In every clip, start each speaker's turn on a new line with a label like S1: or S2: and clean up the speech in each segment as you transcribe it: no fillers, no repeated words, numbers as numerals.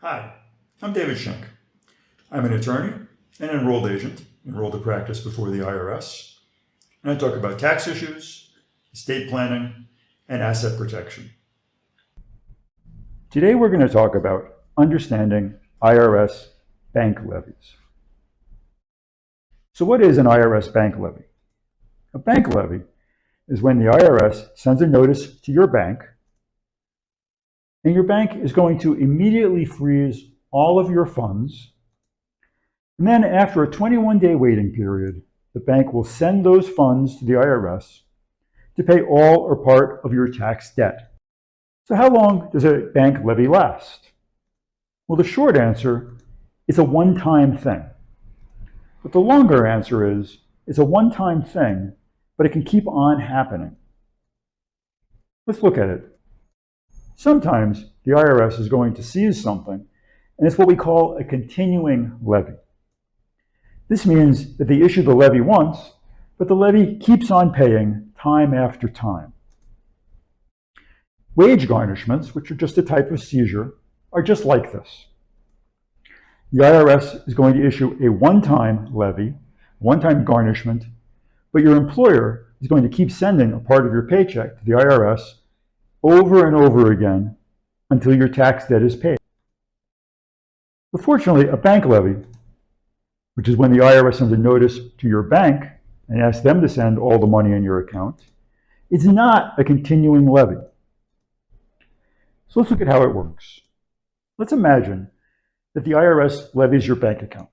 S1: Hi, I'm David Schenk. I'm an attorney and enrolled agent, enrolled to practice before the IRS, and I talk about tax issues, estate planning, and asset protection. Today we're going to talk about understanding IRS bank levies. So what is an IRS bank levy? A bank levy is when the IRS sends a notice to your bank, and your bank is going to immediately freeze all of your funds. And then after a 21-day waiting period, the bank will send those funds to the IRS to pay all or part of your tax debt. So how long does a bank levy last? Well, the short answer is a one-time thing. But the longer answer is it's a one-time thing, but it can keep on happening. Let's look at it. Sometimes the IRS is going to seize something, and it's what we call a continuing levy. This means that they issue the levy once, but the levy keeps on paying time after time. Wage garnishments, which are just a type of seizure, are just like this. The IRS is going to issue a one-time levy, one-time garnishment, but your employer is going to keep sending a part of your paycheck to the IRS over and over again until your tax debt is paid. But fortunately, a bank levy, which is when the IRS sends a notice to your bank and asks them to send all the money in your account, is not a continuing levy. So let's look at how it works. Let's imagine that the IRS levies your bank account.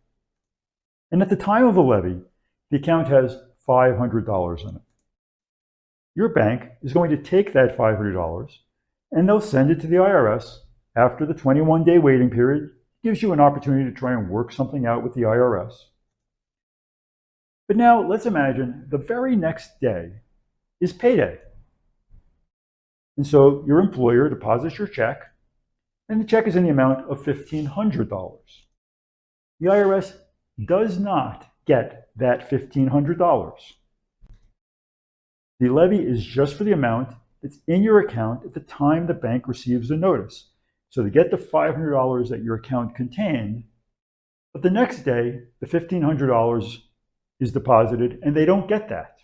S1: And at the time of the levy, the account has $500 in it. Your bank is going to take that $500 and they'll send it to the IRS after the 21-day waiting period gives you an opportunity to try and work something out with the IRS. But now let's imagine the very next day is payday. And so your employer deposits your check, and the check is in the amount of $1,500. The IRS does not get that $1,500. The levy is just for the amount that's in your account at the time the bank receives the notice. So they get the $500 that your account contained, but the next day, the $1,500 is deposited and they don't get that.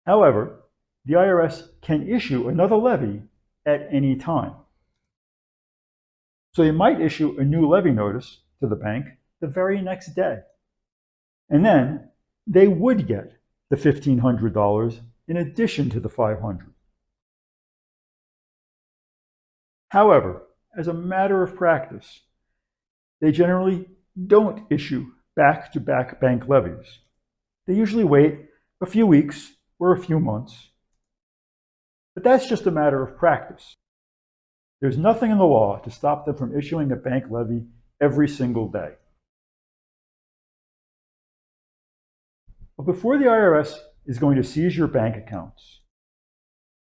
S1: However, the IRS can issue another levy at any time. So they might issue a new levy notice to the bank the very next day. And then they would get the $1,500 in addition to the $500. However, as a matter of practice, they generally don't issue back-to-back bank levies. They usually wait a few weeks or a few months. But that's just a matter of practice. There's nothing in the law to stop them from issuing a bank levy every single day. But before the IRS is going to seize your bank accounts,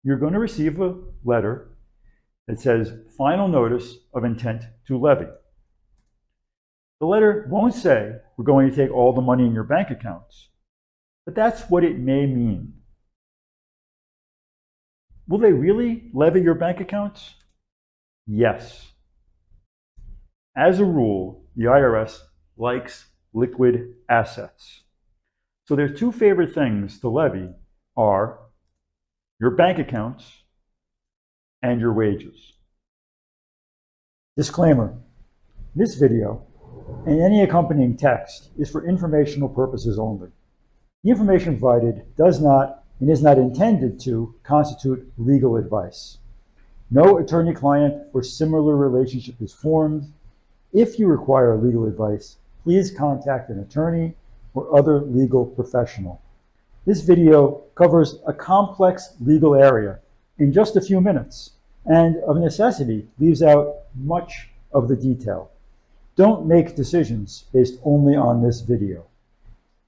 S1: you're going to receive a letter that says final notice of intent to levy. The letter won't say we're going to take all the money in your bank accounts, but that's what it may mean. Will they really levy your bank accounts? Yes. As a rule, the IRS likes liquid assets. So their two favorite things to levy are your bank accounts and your wages. Disclaimer: this video and any accompanying text is for informational purposes only. The information provided does not and is not intended to constitute legal advice. No attorney-client or similar relationship is formed. If you require legal advice, please contact an attorney or other legal professional. This video covers a complex legal area in just a few minutes, and of necessity leaves out much of the detail. Don't make decisions based only on this video.